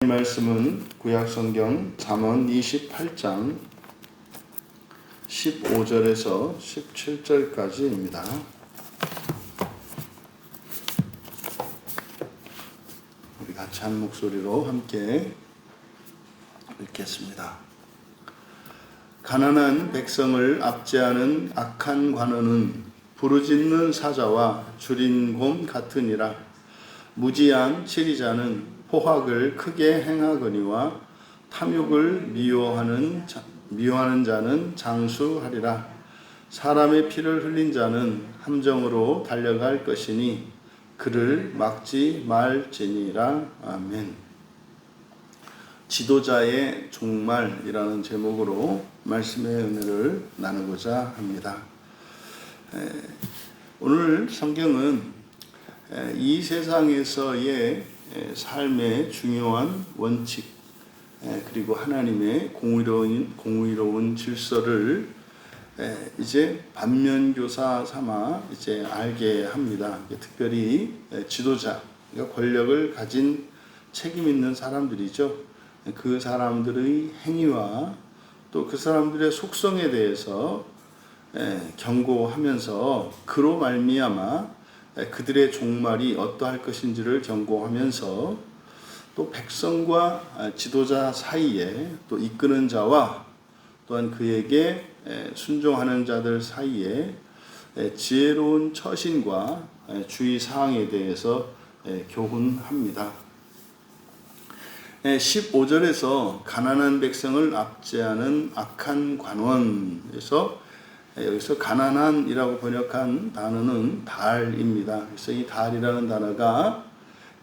말씀은 구약성경 잠언 28장 15절에서 17절까지입니다. 우리 같이 한 목소리로 함께 읽겠습니다. 가난한 백성을 압제하는 악한 관원은 부르짖는 사자와 줄인 곰 같으니라. 무지한 치리자는 포학을 크게 행하거니와 탐욕을 미워하는 자는 장수하리라. 사람의 피를 흘린 자는 함정으로 달려갈 것이니 그를 막지 말지니라. 아멘. 지도자의 종말이라는 제목으로 말씀의 은혜를 나누고자 합니다. 오늘 성경은 이 세상에서의 삶의 중요한 원칙 그리고 하나님의 공의로운 질서를 이제 반면교사 삼아 이제 알게 합니다. 특별히 지도자, 권력을 가진 책임 있는 사람들이죠. 그 사람들의 행위와 또 그 사람들의 속성에 대해서 경고하면서 그로 말미암아 그들의 종말이 어떠할 것인지를 경고하면서 또 백성과 지도자 사이에 또 이끄는 자와 또한 그에게 순종하는 자들 사이에 지혜로운 처신과 주의사항에 대해서 교훈합니다. 15절에서 가난한 백성을 압제하는 악한 관원에서 여기서 가난한이라고 번역한 단어는 달입니다. 그래서 이 달이라는 단어가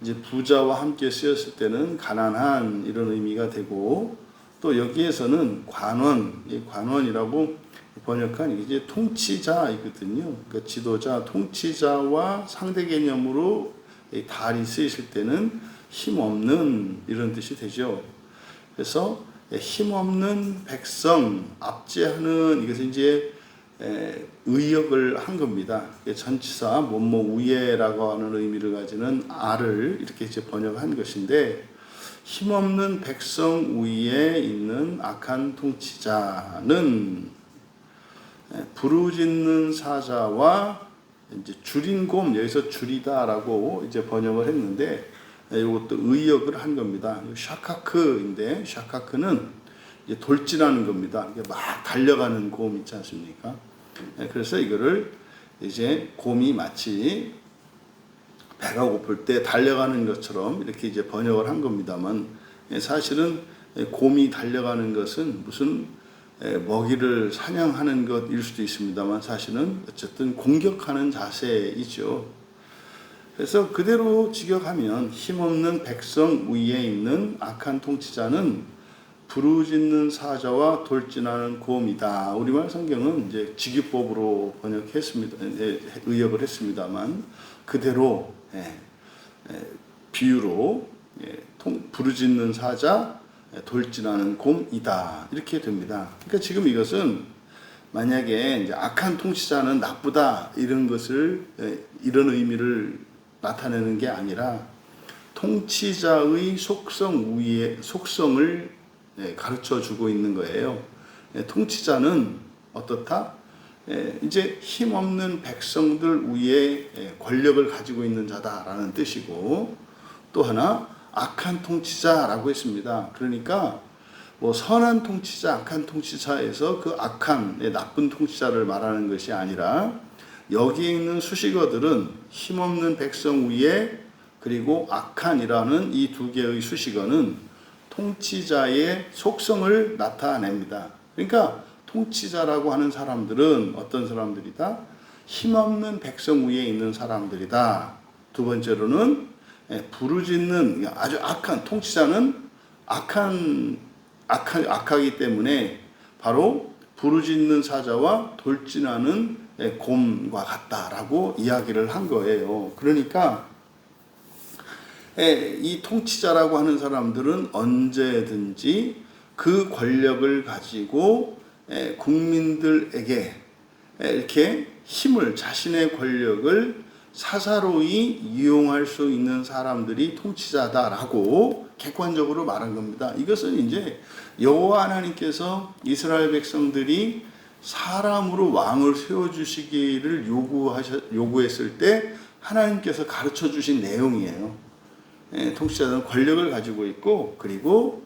이제 부자와 함께 쓰였을 때는 가난한 이런 의미가 되고, 또 여기에서는 관원이라고 번역한 이게 통치자이거든요. 그러니까 지도자, 통치자와 상대 개념으로 이 달이 쓰이실 때는 힘없는 이런 뜻이 되죠. 그래서 힘없는 백성 압제하는, 이것은 이제 의역을 한 겁니다. 전치사 뭐뭐 위에라고 하는 의미를 가지는 알을 이렇게 이제 번역한 것인데, 힘없는 백성 위에 있는 악한 통치자는 부르짖는 사자와 이제 줄인 곰, 여기서 줄이다라고 이제 번역을 했는데 이것도 의역을 한 겁니다. 샤카크인데 샤카크는 이제 돌진하는 겁니다. 막 달려가는 곰 있지 않습니까? 그래서 이거를 이제 곰이 마치 배가 고플 때 달려가는 것처럼 이렇게 이제 번역을 한 겁니다만, 사실은 곰이 달려가는 것은 무슨 먹이를 사냥하는 것일 수도 있습니다만 사실은 어쨌든 공격하는 자세이죠. 그래서 그대로 직역하면 힘없는 백성 위에 있는 악한 통치자는 부르짖는 사자와 돌진하는 곰이다. 우리말 성경은 이제 직유법으로 번역했습니다. 의역을 했습니다만 그대로 비유로 부르짖는 사자, 돌진하는 곰이다. 이렇게 됩니다. 그러니까 지금 이것은 만약에 이제 악한 통치자는 나쁘다 이런 것을 이런 의미를 나타내는 게 아니라 통치자의 속성을 가르쳐 주고 있는 거예요. 통치자는 어떻다? 이제 힘없는 백성들 위에 권력을 가지고 있는 자다라는 뜻이고, 또 하나 악한 통치자라고 했습니다. 그러니까 뭐 선한 통치자, 악한 통치자에서 그 악한 나쁜 통치자를 말하는 것이 아니라 여기에 있는 수식어들은 힘없는 백성 위에 그리고 악한이라는 이 두 개의 수식어는 통치자의 속성을 나타냅니다. 그러니까 통치자라고 하는 사람들은 어떤 사람들이다? 힘없는 백성 위에 있는 사람들이다. 두 번째로는 부르짖는 아주 악한, 통치자는 악하기 때문에 바로 부르짖는 사자와 돌진하는 곰과 같다라고 이야기를 한 거예요. 그러니까 이 통치자라고 하는 사람들은 언제든지 그 권력을 가지고 국민들에게 이렇게 힘을, 자신의 권력을 사사로이 이용할 수 있는 사람들이 통치자다라고 객관적으로 말한 겁니다. 이것은 이제 여호와 하나님께서 이스라엘 백성들이 사람으로 왕을 세워주시기를 요구했을 때 하나님께서 가르쳐 주신 내용이에요. 통치자들은 권력을 가지고 있고, 그리고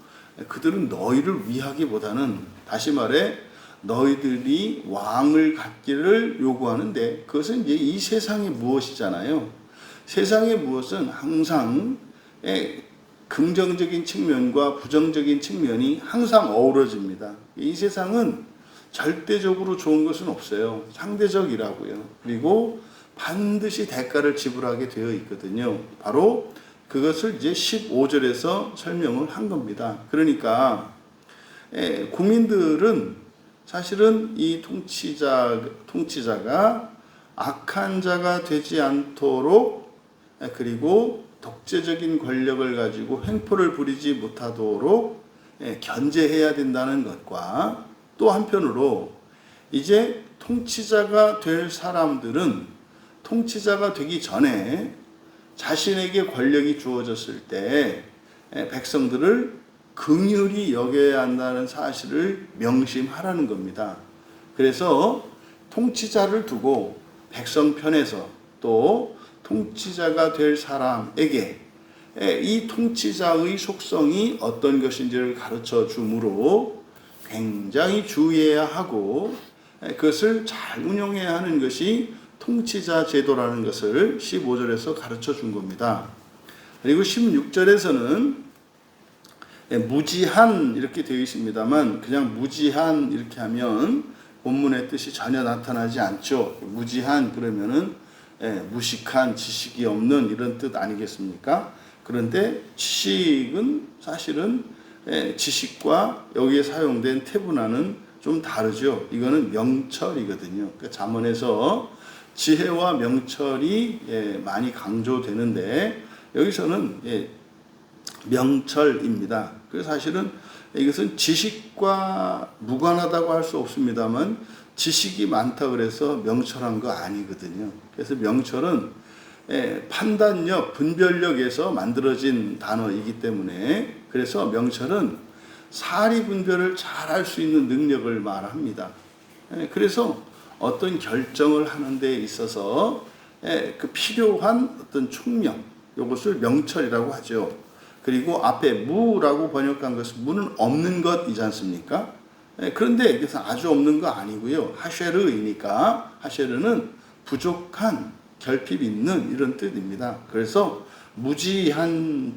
그들은 너희를 위하기보다는, 다시 말해 너희들이 왕을 갖기를 요구하는데, 그것은 이제 이 세상의 무엇이잖아요. 세상의 무엇은 항상 긍정적인 측면과 부정적인 측면이 항상 어우러집니다. 이 세상은 절대적으로 좋은 것은 없어요. 상대적이라고요. 그리고 반드시 대가를 지불하게 되어 있거든요. 바로 그것을 이제 15절에서 설명을 한 겁니다. 그러니까 국민들은 사실은 이 통치자가 악한 자가 되지 않도록, 그리고 독재적인 권력을 가지고 횡포를 부리지 못하도록 견제해야 된다는 것과, 또 한편으로 이제 통치자가 될 사람들은 통치자가 되기 전에 자신에게 권력이 주어졌을 때 백성들을 긍휼히 여겨야 한다는 사실을 명심하라는 겁니다. 그래서 통치자를 두고 백성 편에서 또 통치자가 될 사람에게 이 통치자의 속성이 어떤 것인지를 가르쳐 주므로 굉장히 주의해야 하고, 그것을 잘 운영해야 하는 것이 통치자 제도라는 것을 15절에서 가르쳐 준 겁니다. 그리고 16절에서는 무지한 이렇게 되어 있습니다만, 그냥 무지한 이렇게 하면 본문의 뜻이 전혀 나타나지 않죠. 무지한 그러면은 무식한, 지식이 없는 이런 뜻 아니겠습니까? 그런데 지식은 사실은 지식과 여기에 사용된 태분화는 좀 다르죠. 이거는 명철이거든요. 그러니까 잠언에서 지혜와 명철이 많이 강조되는데, 여기서는 명철입니다. 그래서 사실은 이것은 지식과 무관하다고 할 수 없습니다만, 지식이 많다 그래서 명철한 거 아니거든요. 그래서 명철은 판단력, 분별력에서 만들어진 단어이기 때문에, 그래서 명철은 사리 분별을 잘 할 수 있는 능력을 말합니다. 그래서 어떤 결정을 하는 데 있어서 그 필요한 어떤 총명, 이것을 명철이라고 하죠. 그리고 앞에 무라고 번역한 것은, 무는 없는 것이지 않습니까? 그런데 그래서 아주 없는 거 아니고요. 하쉐르이니까, 하쉐르는 부족한, 결핍 있는 이런 뜻입니다. 그래서 무지한이라고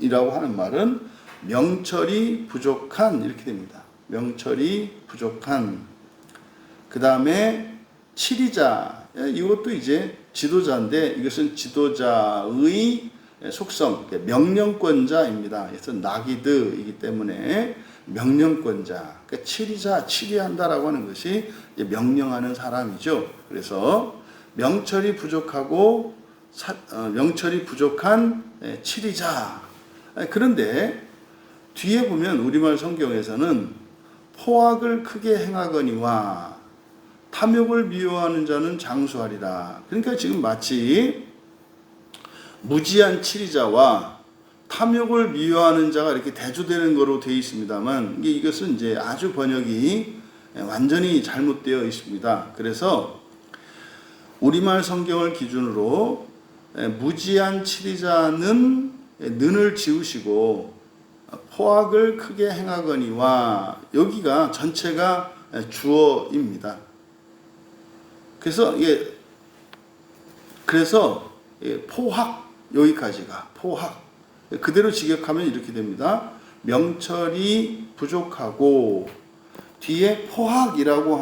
하는 말은 명철이 부족한 이렇게 됩니다. 명철이 부족한. 그 다음에 치리자, 이것도 이제 지도자인데, 이것은 지도자의 속성, 명령권자입니다. 그래서 나기드이기 때문에 명령권자, 그러니까 치리자, 치리한다라고 하는 것이 명령하는 사람이죠. 그래서 명철이 부족하고 명철이 부족한 치리자. 그런데 뒤에 보면 우리말 성경에서는 포악을 크게 행하거니와 탐욕을 미워하는 자는 장수하리라. 그러니까 지금 마치 무지한 치리자와 탐욕을 미워하는 자가 이렇게 대조되는 거로 되어 있습니다만, 이것은 이제 아주 번역이 완전히 잘못되어 있습니다. 그래서 우리말 성경을 기준으로 무지한 치리자는 는을 지우시고 포악을 크게 행하거니와, 여기가 전체가 주어입니다. 그래서 포학, 여기까지가 포학. 그대로 직역하면 이렇게 됩니다. 명철이 부족하고, 뒤에 포학이라고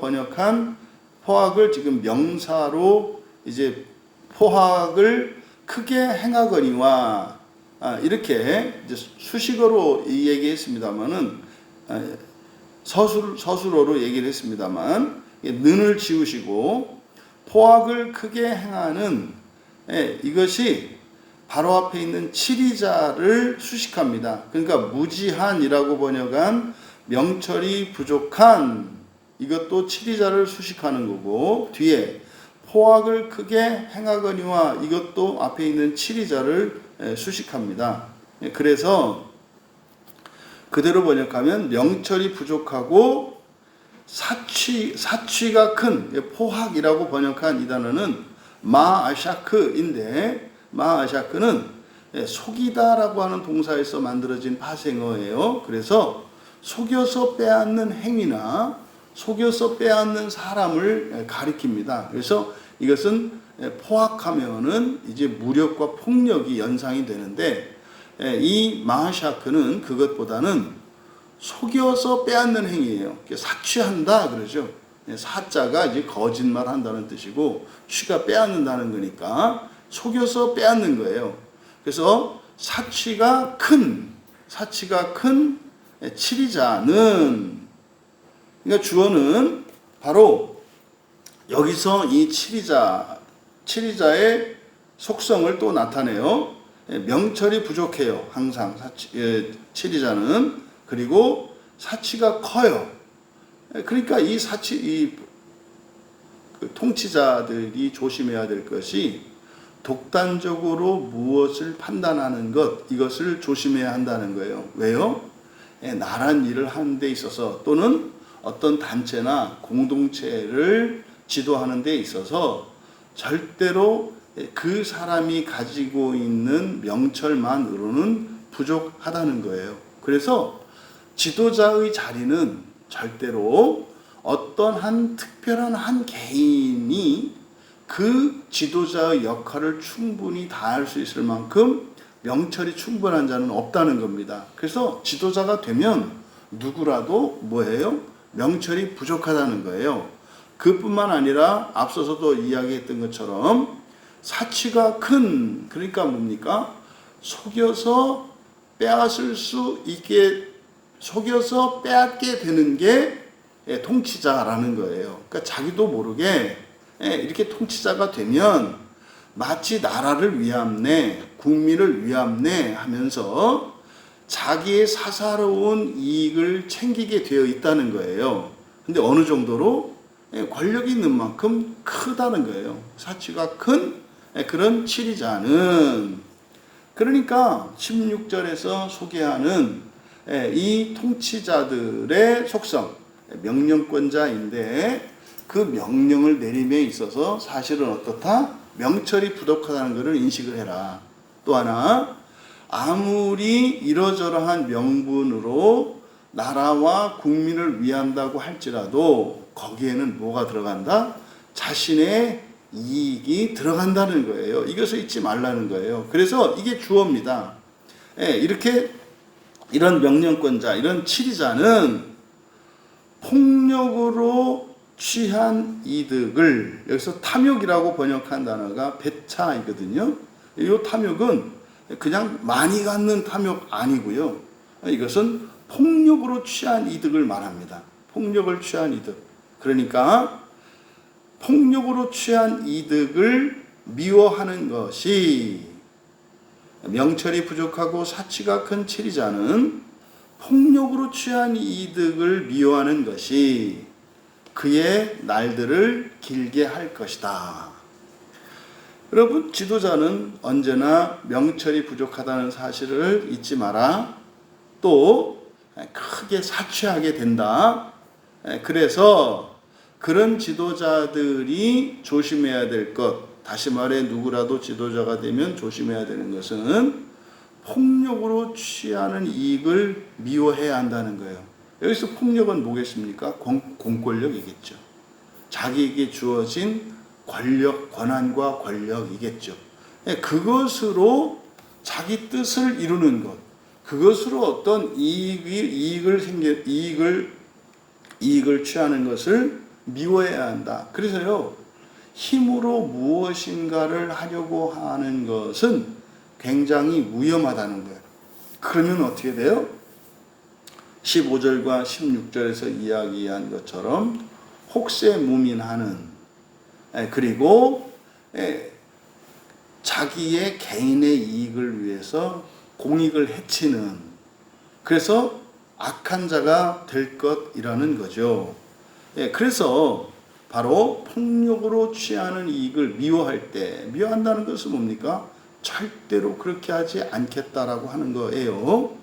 번역한 포학을 지금 명사로 이제 포학을 크게 행하거니와, 이렇게 이제 수식어로 얘기했습니다만은, 서술어로 얘기를 했습니다만, 는을 지우시고 포악을 크게 행하는, 이것이 바로 앞에 있는 치리자를 수식합니다. 그러니까 무지한이라고 번역한 명철이 부족한, 이것도 치리자를 수식하는 거고, 뒤에 포악을 크게 행하거니와, 이것도 앞에 있는 치리자를 수식합니다. 그래서 그대로 번역하면 명철이 부족하고 사취가 큰 포학이라고 번역한 이 단어는 마아샤크인데, 마아샤크는 속이다라고 하는 동사에서 만들어진 파생어예요. 그래서 속여서 빼앗는 행위나 속여서 빼앗는 사람을 가리킵니다. 그래서 이것은 포악하면은 이제 무력과 폭력이 연상이 되는데, 이 마하샤크는 그것보다는 속여서 빼앗는 행위예요. 사취한다 그러죠. 사자가 이제 거짓말한다는 뜻이고, 취가 빼앗는다는 거니까 속여서 빼앗는 거예요. 그래서 사취가 큰 치리자는, 그러니까 주어는 바로 여기서 이 치리자의 속성을 또 나타내요. 명철이 부족해요. 항상 치리자는. 그리고 사치가 커요. 그러니까 이 통치자들이 조심해야 될 것이 독단적으로 무엇을 판단하는 것, 이것을 조심해야 한다는 거예요. 왜요? 나란 일을 하는 데 있어서, 또는 어떤 단체나 공동체를 지도하는 데 있어서 절대로 그 사람이 가지고 있는 명철만으로는 부족하다는 거예요. 그래서 지도자의 자리는 절대로 어떤 한 특별한 한 개인이 그 지도자의 역할을 충분히 다할 수 있을 만큼 명철이 충분한 자는 없다는 겁니다. 그래서 지도자가 되면 누구라도 뭐예요? 명철이 부족하다는 거예요. 그뿐만 아니라 앞서서도 이야기했던 것처럼 사치가 큰, 그러니까 뭡니까? 속여서 빼앗게 되는 게 통치자라는 거예요. 그러니까 자기도 모르게 이렇게 통치자가 되면 마치 나라를 위함내, 국민을 위함내 하면서 자기의 사사로운 이익을 챙기게 되어 있다는 거예요. 근데 어느 정도로? 권력이 있는 만큼 크다는 거예요. 사치가 큰 그런 치리자는. 그러니까 16절에서 소개하는 이 통치자들의 속성, 명령권자인데 그 명령을 내림에 있어서 사실은 어떻다? 명철이 부족하다는 것을 인식을 해라. 또 하나, 아무리 이러저러한 명분으로 나라와 국민을 위한다고 할지라도 거기에는 뭐가 들어간다? 자신의 이익이 들어간다는 거예요. 이것을 잊지 말라는 거예요. 그래서 이게 주어입니다. 이런 명령권자, 이런 치리자는 폭력으로 취한 이득을, 여기서 탐욕이라고 번역한 단어가 배차이거든요. 이 탐욕은 그냥 많이 갖는 탐욕 아니고요. 이것은 폭력으로 취한 이득을 말합니다. 폭력을 취한 이득. 그러니까 폭력으로 취한 이득을 미워하는 것이, 명철이 부족하고 사치가 큰 치리자는 폭력으로 취한 이득을 미워하는 것이 그의 날들을 길게 할 것이다. 여러분, 지도자는 언제나 명철이 부족하다는 사실을 잊지 마라. 또 크게 사취하게 된다. 그래서 그런 지도자들이 조심해야 될 것, 다시 말해 누구라도 지도자가 되면 조심해야 되는 것은 폭력으로 취하는 이익을 미워해야 한다는 거예요. 여기서 폭력은 뭐겠습니까? 공권력이겠죠. 자기에게 주어진 권력, 권한과 권력이겠죠. 그것으로 자기 뜻을 이루는 것, 그것으로 어떤 이익을 취하는 것을 미워해야 한다. 그래서요, 힘으로 무엇인가를 하려고 하는 것은 굉장히 위험하다는 거예요. 그러면 어떻게 돼요? 15절과 16절에서 이야기한 것처럼 혹세무민하는, 그리고 자기의 개인의 이익을 위해서 공익을 해치는, 그래서 악한 자가 될 것이라는 거죠. 그래서 바로 폭력으로 취하는 이익을 미워할 때, 미워한다는 것은 뭡니까? 절대로 그렇게 하지 않겠다라고 하는 거예요.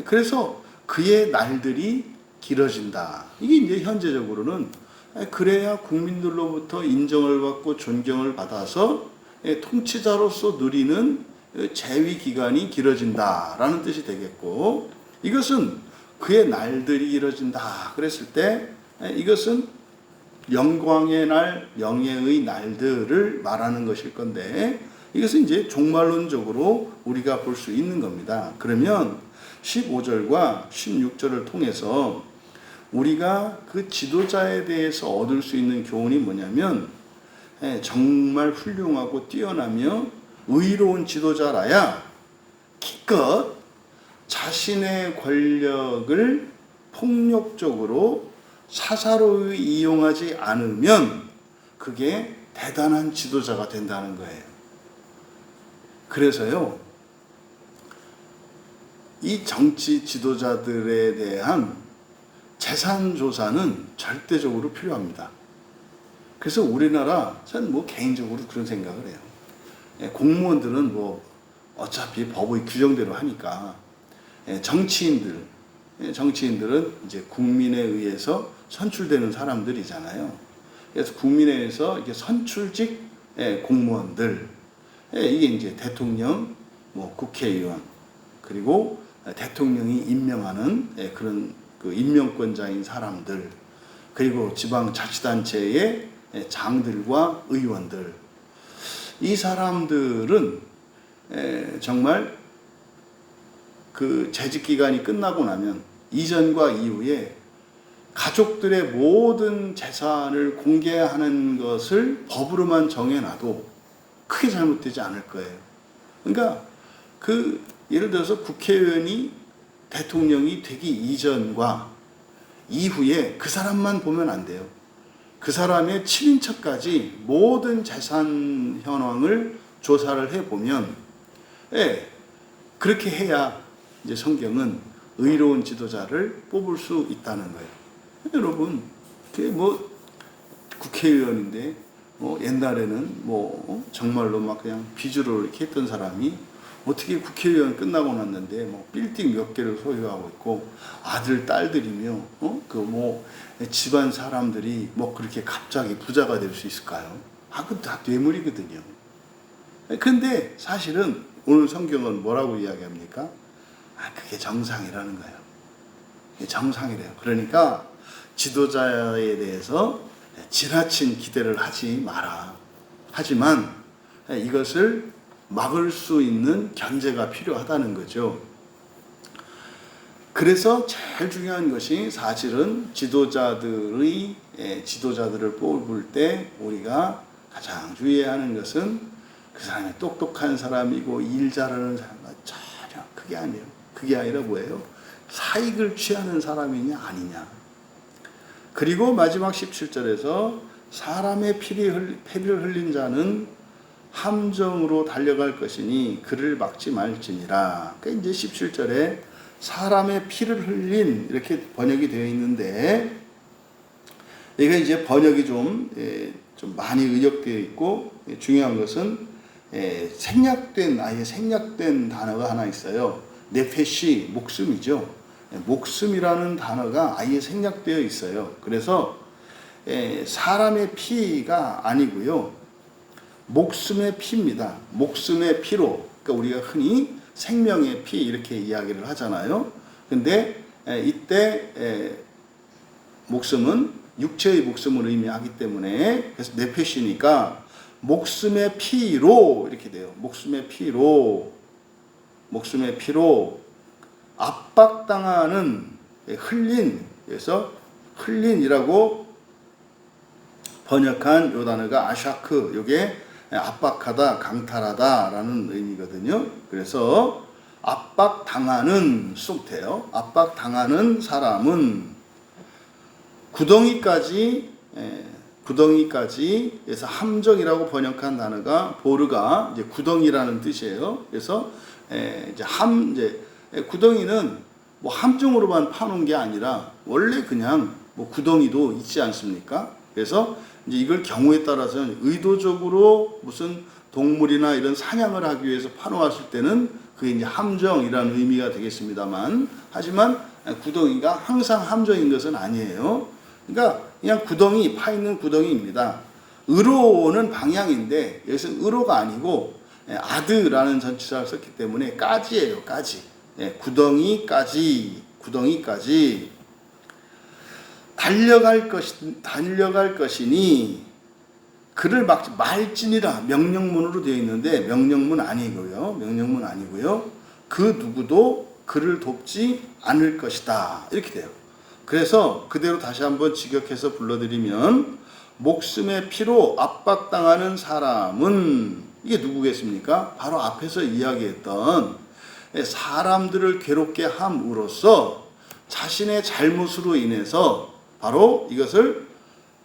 그래서 그의 날들이 길어진다. 이게 이제 현재적으로는 그래야 국민들로부터 인정을 받고 존경을 받아서 통치자로서 누리는 재위 기간이 길어진다라는 뜻이 되겠고, 이것은 그의 날들이 길어진다 그랬을 때 이것은 영광의 날, 명예의 날들을 말하는 것일 건데, 이것은 이제 종말론적으로 우리가 볼 수 있는 겁니다. 그러면 15절과 16절을 통해서 우리가 그 지도자에 대해서 얻을 수 있는 교훈이 뭐냐면, 정말 훌륭하고 뛰어나며 의로운 지도자라야 기껏 자신의 권력을 폭력적으로 사사로이 이용하지 않으면 그게 대단한 지도자가 된다는 거예요. 그래서요, 이 정치 지도자들에 대한 재산 조사는 절대적으로 필요합니다. 그래서 우리나라, 저는 뭐 개인적으로 그런 생각을 해요. 공무원들은 뭐 어차피 법의 규정대로 하니까, 정치인들은 이제 국민에 의해서 선출되는 사람들이잖아요. 그래서 국민에 의해서 이게 선출직 공무원들, 이게 이제 대통령, 뭐 국회의원, 그리고 대통령이 임명하는 그런 그 임명권자인 사람들, 그리고 지방자치단체의 장들과 의원들, 이 사람들은 정말 그 재직 기간이 끝나고 나면 이전과 이후에 가족들의 모든 재산을 공개하는 것을 법으로만 정해놔도 크게 잘못되지 않을 거예요. 그러니까 예를 들어서 국회의원이 대통령이 되기 이전과 이후에 그 사람만 보면 안 돼요. 그 사람의 친인척까지 모든 재산 현황을 조사를 해보면, 그렇게 해야 이제 성경은 의로운 지도자를 뽑을 수 있다는 거예요. 여러분, 그게 뭐 국회의원인데, 옛날에는 정말로 막 그냥 비주로 이렇게 했던 사람이 어떻게 국회의원 끝나고 났는데 빌딩 몇 개를 소유하고 있고 아들 딸들이며 집안 사람들이 그렇게 갑자기 부자가 될 수 있을까요? 그건 다 뇌물이거든요. 근데 사실은 오늘 성경은 뭐라고 이야기합니까? 그게 정상이라는 거예요. 그게 정상이래요. 그러니까 지도자에 대해서 지나친 기대를 하지 마라. 하지만 이것을 막을 수 있는 견제가 필요하다는 거죠. 그래서 제일 중요한 것이 사실은 지도자들을 뽑을 때 우리가 가장 주의해야 하는 것은 그 사람이 똑똑한 사람이고 일 잘하는 사람과 전혀 그게 아니에요. 그게 아니라 뭐예요? 사익을 취하는 사람이냐 아니냐. 그리고 마지막 17절에서 사람의 피를 흘린 자는 함정으로 달려갈 것이니 그를 막지 말지니라. 그러니까 이제 17절에 사람의 피를 흘린 이렇게 번역이 되어 있는데, 이게 이제 번역이 좀 많이 의역되어 있고, 중요한 것은 아예 생략된 단어가 하나 있어요. 네페시, 목숨이죠. 목숨이라는 단어가 아예 생략되어 있어요. 그래서 사람의 피가 아니고요, 목숨의 피입니다. 목숨의 피로, 그러니까 우리가 흔히 생명의 피 이렇게 이야기를 하잖아요. 근데 이때 목숨은 육체의 목숨을 의미하기 때문에, 그래서 네페시니까 목숨의 피로 이렇게 돼요. 목숨의 피로 압박당하는, 그래서 흘린이라고 번역한 요 단어가 아샤크, 요게 압박하다, 강탈하다 라는 의미거든요. 그래서 압박당하는 쑥태요. 압박당하는 사람은 구덩이까지, 그래서 함정이라고 번역한 단어가 보르가 이제 구덩이라는 뜻이에요. 그래서 이제 구덩이는 함정으로만 파놓은 게 아니라 원래 그냥 구덩이도 있지 않습니까? 그래서 이제 이걸 경우에 따라서는 의도적으로 무슨 동물이나 이런 사냥을 하기 위해서 파놓았을 때는 그게 이제 함정이라는 의미가 되겠습니다만, 하지만 구덩이가 항상 함정인 것은 아니에요. 그러니까 그냥 구덩이, 파 있는 구덩이입니다. 으로는 방향인데 여기서 으로가 아니고 아드라는 전치사를 썼기 때문에 까지예요. 까지. 구덩이까지. 달려갈 것이니 그를 막지 말지니라. 명령문으로 되어 있는데 명령문 아니고요. 그 누구도 그를 돕지 않을 것이다. 이렇게 돼요. 그래서 그대로 다시 한번 직역해서 불러드리면, 목숨의 피로 압박당하는 사람은 이게 누구겠습니까? 바로 앞에서 이야기했던 사람들을 괴롭게 함으로써 자신의 잘못으로 인해서 바로 이것을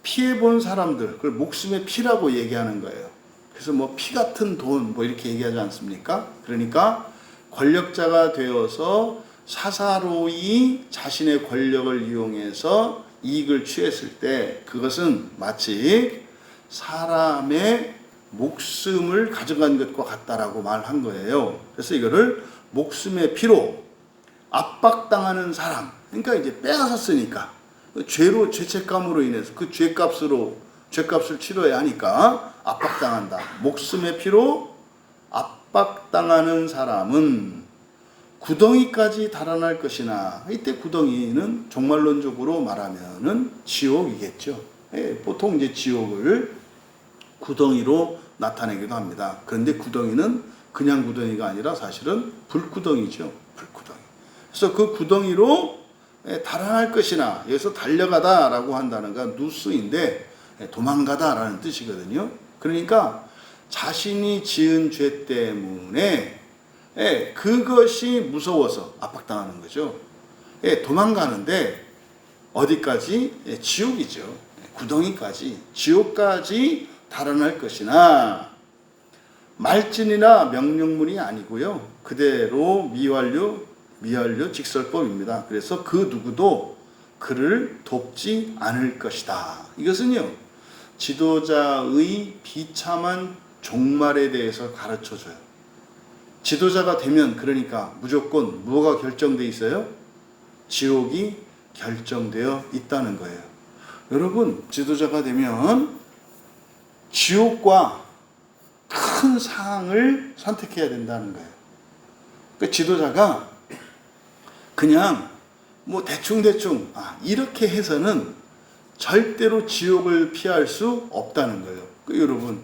피해본 사람들, 그걸 목숨의 피라고 얘기하는 거예요. 그래서 뭐 피 같은 돈 뭐 이렇게 얘기하지 않습니까? 그러니까 권력자가 되어서 사사로이 자신의 권력을 이용해서 이익을 취했을 때 그것은 마치 사람의 목숨을 가져간 것과 같다라고 말한 거예요. 그래서 이거를 목숨의 피로 압박당하는 사람, 그러니까 이제 빼앗았으니까 죄로, 죄책감으로 인해서 그 죄값을 치러야 하니까 압박당한다. 목숨의 피로 압박당하는 사람은 구덩이까지 달아날 것이나, 이때 구덩이는 종말론적으로 말하면은 지옥이겠죠. 보통 이제 지옥을 구덩이로 나타내기도 합니다. 그런데 구덩이는 그냥 구덩이가 아니라 사실은 불구덩이죠. 불구덩이. 그래서 그 구덩이로 달아날 것이나, 여기서 달려가다라고 한다는 건 누스인데 도망가다라는 뜻이거든요. 그러니까 자신이 지은 죄 때문에 그것이 무서워서 압박당하는 거죠. 도망가는데 어디까지? 지옥이죠. 구덩이까지, 지옥까지 달아날 것이나, 말진이나 명령문이 아니고요. 그대로 미완료 직설법입니다. 그래서 그 누구도 그를 돕지 않을 것이다. 이것은요, 지도자의 비참한 종말에 대해서 가르쳐줘요. 지도자가 되면 그러니까 무조건 뭐가 결정되어 있어요? 지옥이 결정되어 있다는 거예요. 여러분, 지도자가 되면 지옥과 큰 상을 선택해야 된다는 거예요. 그러니까 지도자가 그냥 뭐 대충 이렇게 해서는 절대로 지옥을 피할 수 없다는 거예요. 여러분,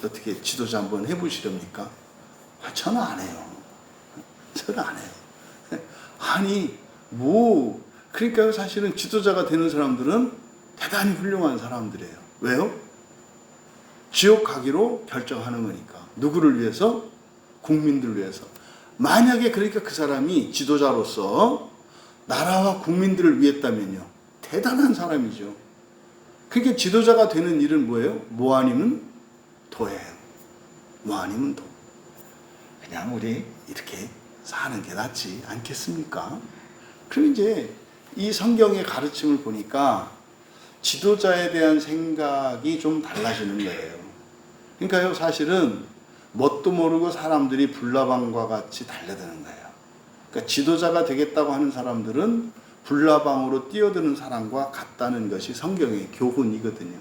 어떻게 지도자 한번 해보시렵니까? 저는 안 해요. 아니, 그러니까 사실은 지도자가 되는 사람들은 대단히 훌륭한 사람들이에요. 왜요? 지옥 가기로 결정하는 거니까. 누구를 위해서? 국민들을 위해서. 만약에 그러니까 그 사람이 지도자로서 나라와 국민들을 위했다면요, 대단한 사람이죠. 그러니까 지도자가 되는 일은 뭐예요? 뭐 아니면 도예요. 뭐 아니면 도. 그냥 우리 이렇게 사는 게 낫지 않겠습니까? 그럼 이제 이 성경의 가르침을 보니까 지도자에 대한 생각이 좀 달라지는 거예요. 그러니까요, 사실은 뭣도 모르고 사람들이 불나방과 같이 달려드는 거예요. 그러니까 지도자가 되겠다고 하는 사람들은 불나방으로 뛰어드는 사람과 같다는 것이 성경의 교훈이거든요.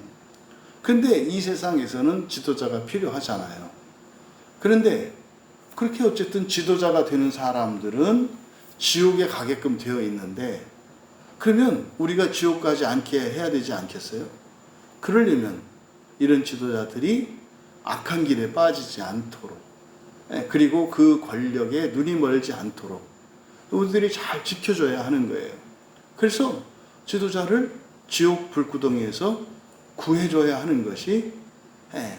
그런데 이 세상에서는 지도자가 필요하잖아요. 그런데 그렇게 어쨌든 지도자가 되는 사람들은 지옥에 가게끔 되어 있는데, 그러면 우리가 지옥 가지 않게 해야 되지 않겠어요? 그러려면 이런 지도자들이 악한 길에 빠지지 않도록, 그리고 그 권력에 눈이 멀지 않도록 우리들이 잘 지켜줘야 하는 거예요. 그래서 지도자를 지옥 불구덩이에서 구해줘야 하는 것이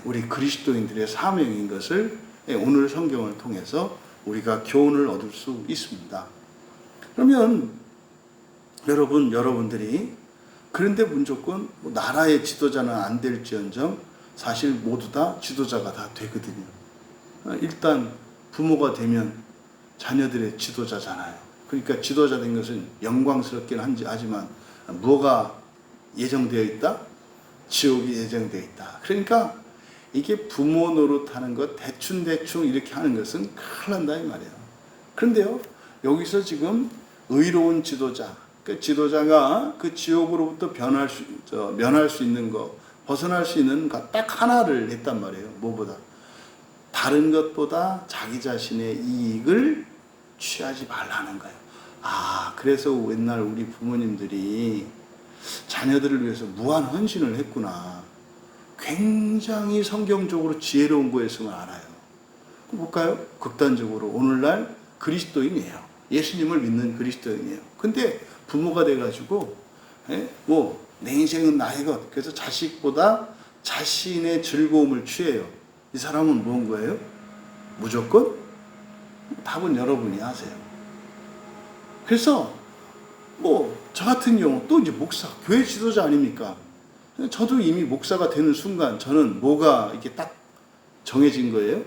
우리 그리스도인들의 사명인 것을 오늘 성경을 통해서 우리가 교훈을 얻을 수 있습니다. 그러면 여러분들이 그런데 무조건 나라의 지도자는 안 될지언정 사실 모두 다 지도자가 다 되거든요. 일단 부모가 되면 자녀들의 지도자잖아요. 그러니까 지도자 된 것은 영광스럽긴 하지만 뭐가 예정되어 있다? 지옥이 예정되어 있다. 그러니까 이게 부모 노릇하는 것 대충 이렇게 하는 것은 큰일 난다 이 말이에요. 그런데요, 여기서 지금 의로운 지도자, 그 지도자가 그 지옥으로부터 면할 수 있는 거, 벗어날 수 있는 것 딱 하나를 했단 말이에요. 뭐보다? 다른 것보다 자기 자신의 이익을 취하지 말라는 거예요. 그래서 옛날 우리 부모님들이 자녀들을 위해서 무한 헌신을 했구나. 굉장히 성경적으로 지혜로운 거였음을 알아요. 볼까요? 극단적으로 오늘날 그리스도인이에요. 예수님을 믿는 그리스도인이에요. 근데 부모가 돼가지고 내 인생은 나의 것. 그래서 자식보다 자신의 즐거움을 취해요. 이 사람은 뭔 거예요? 무조건 답은 여러분이 하세요. 그래서 저 같은 경우 또 이제 목사, 교회 지도자 아닙니까? 저도 이미 목사가 되는 순간 저는 뭐가 이렇게 딱 정해진 거예요?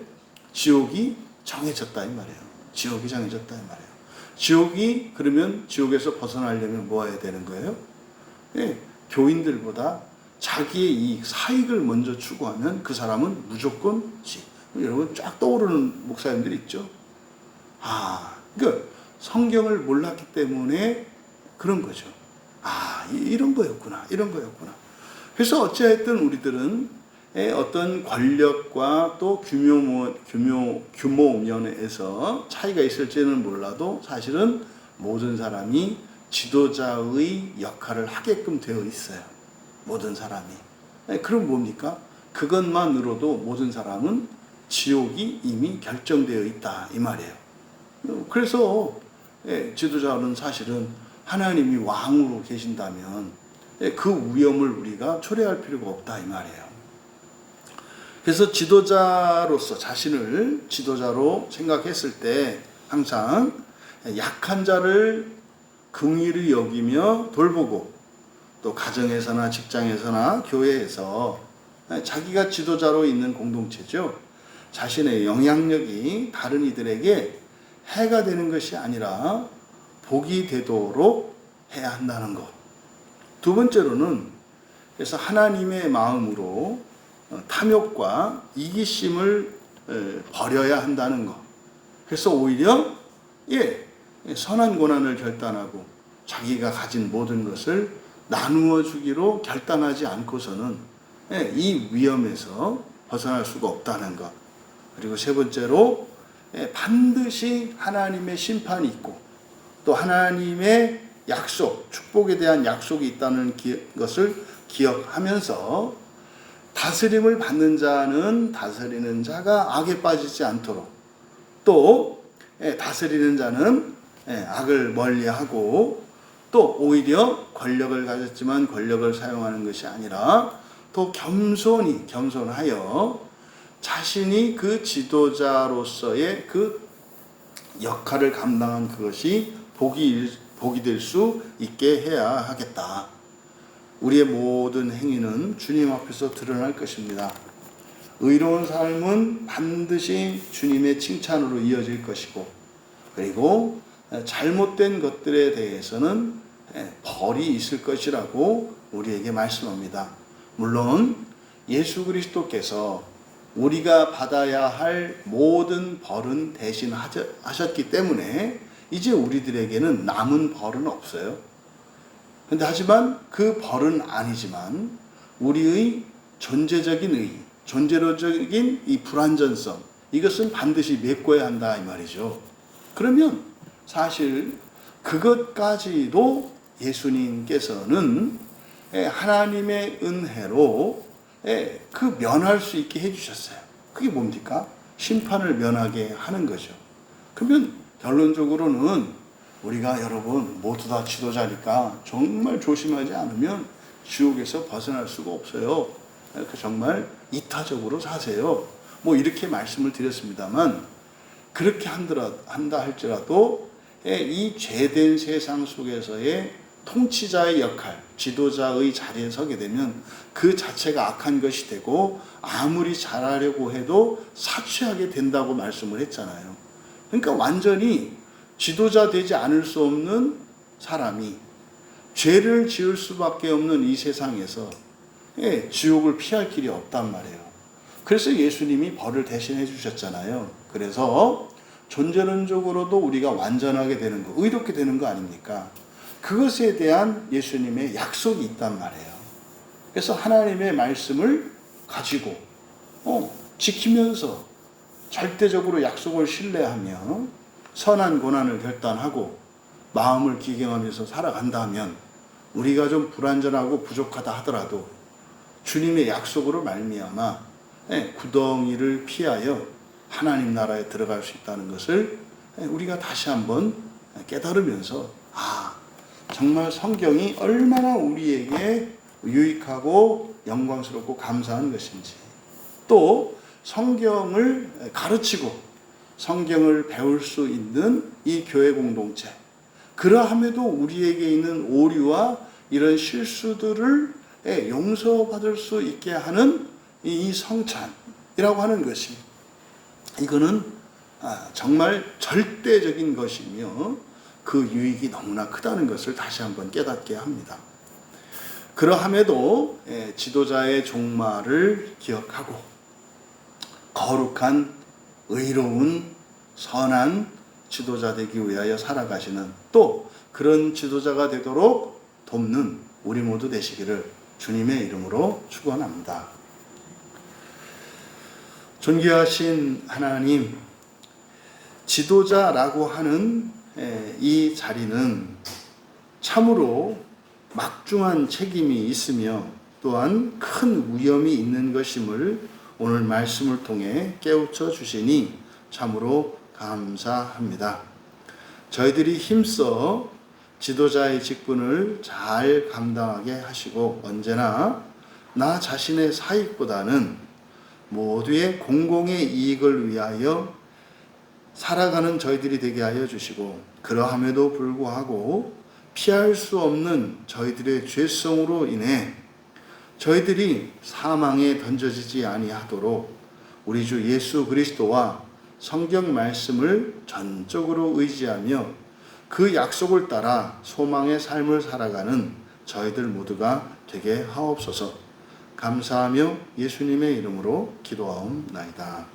지옥이 정해졌다 이 말이에요. 지옥이 정해졌다 이 말이에요. 지옥이 그러면 지옥에서 벗어나려면 뭐 해야 되는 거예요? 교인들보다 자기의 이익, 사익을 먼저 추구하면 그 사람은 무조건 여러분 쫙 떠오르는 목사님들이 있죠. 그러니까 성경을 몰랐기 때문에 그런 거죠. 이런 거였구나. 그래서 어찌하였든 우리들은 어떤 권력과 또 규모 면에서 차이가 있을지는 몰라도 사실은 모든 사람이 지도자의 역할을 하게끔 되어 있어요. 모든 사람이. 그럼 뭡니까? 그것만으로도 모든 사람은 지옥이 이미 결정되어 있다 이 말이에요. 그래서 지도자는 사실은 하나님이 왕으로 계신다면 그 위험을 우리가 초래할 필요가 없다 이 말이에요. 그래서 지도자로서 자신을 지도자로 생각했을 때 항상 약한 자를 긍휼히 여기며 돌보고 또 가정에서나 직장에서나 교회에서 자기가 지도자로 있는 공동체죠. 자신의 영향력이 다른 이들에게 해가 되는 것이 아니라 복이 되도록 해야 한다는 것. 두 번째로는 그래서 하나님의 마음으로 탐욕과 이기심을 버려야 한다는 것. 그래서 오히려 선한 고난을 결단하고 자기가 가진 모든 것을 나누어 주기로 결단하지 않고서는 이 위험에서 벗어날 수가 없다는 것. 그리고 세 번째로 반드시 하나님의 심판이 있고 또 하나님의 약속, 축복에 대한 약속이 있다는 것을 기억하면서 다스림을 받는 자는 다스리는 자가 악에 빠지지 않도록 또 다스리는 자는 악을 멀리하고 또 오히려 권력을 가졌지만 권력을 사용하는 것이 아니라 또 겸손하여 자신이 그 지도자로서의 그 역할을 감당한 그것이 복이 될 수 있게 해야 하겠다. 우리의 모든 행위는 주님 앞에서 드러날 것입니다. 의로운 삶은 반드시 주님의 칭찬으로 이어질 것이고 그리고 잘못된 것들에 대해서는 벌이 있을 것이라고 우리에게 말씀합니다. 물론 예수 그리스도께서 우리가 받아야 할 모든 벌은 대신하셨기 때문에 이제 우리들에게는 남은 벌은 없어요. 근데 하지만 그 벌은 아니지만 우리의 존재적인 의, 존재로적인 이 불완전성 이것은 반드시 메꿔야 한다 이 말이죠. 그러면 사실 그것까지도 예수님께서는 하나님의 은혜로 그 면할 수 있게 해주셨어요. 그게 뭡니까? 심판을 면하게 하는 거죠. 그러면 결론적으로는 우리가 여러분 모두 다 지도자니까 정말 조심하지 않으면 지옥에서 벗어날 수가 없어요. 정말 이타적으로 사세요. 이렇게 말씀을 드렸습니다만 그렇게 한다 할지라도 이 죄된 세상 속에서의 통치자의 역할, 지도자의 자리에 서게 되면 그 자체가 악한 것이 되고 아무리 잘하려고 해도 사취하게 된다고 말씀을 했잖아요. 그러니까 완전히 지도자 되지 않을 수 없는 사람이 죄를 지을 수밖에 없는 이 세상에서 지옥을 피할 길이 없단 말이에요. 그래서 예수님이 벌을 대신해 주셨잖아요. 그래서 존재론적으로도 우리가 완전하게 되는 거, 의롭게 되는 거 아닙니까? 그것에 대한 예수님의 약속이 있단 말이에요. 그래서 하나님의 말씀을 가지고 지키면서 절대적으로 약속을 신뢰하며 선한 고난을 결단하고 마음을 기경하면서 살아간다면 우리가 좀 불완전하고 부족하다 하더라도 주님의 약속으로 말미암아 구덩이를 피하여 하나님 나라에 들어갈 수 있다는 것을 우리가 다시 한번 깨달으면서 정말 성경이 얼마나 우리에게 유익하고 영광스럽고 감사한 것인지, 또 성경을 가르치고 성경을 배울 수 있는 이 교회 공동체, 그러함에도 우리에게 있는 오류와 이런 실수들을 용서받을 수 있게 하는 이 성찬이라고 하는 것이, 이거는 정말 절대적인 것이며 그 유익이 너무나 크다는 것을 다시 한번 깨닫게 합니다. 그러함에도 지도자의 종말을 기억하고 거룩한 의로운 선한 지도자 되기 위하여 살아가시는, 또 그런 지도자가 되도록 돕는 우리 모두 되시기를 주님의 이름으로 축원합니다. 존귀하신 하나님, 지도자라고 하는 이 자리는 참으로 막중한 책임이 있으며 또한 큰 위험이 있는 것임을 오늘 말씀을 통해 깨우쳐 주시니 참으로 감사합니다. 저희들이 힘써 지도자의 직분을 잘 감당하게 하시고 언제나 나 자신의 사익보다는 모두의 공공의 이익을 위하여 살아가는 저희들이 되게 하여 주시고, 그러함에도 불구하고 피할 수 없는 저희들의 죄성으로 인해 저희들이 사망에 던져지지 아니하도록 우리 주 예수 그리스도와 성경 말씀을 전적으로 의지하며 그 약속을 따라 소망의 삶을 살아가는 저희들 모두가 되게 하옵소서. 감사하며 예수님의 이름으로 기도하옵나이다.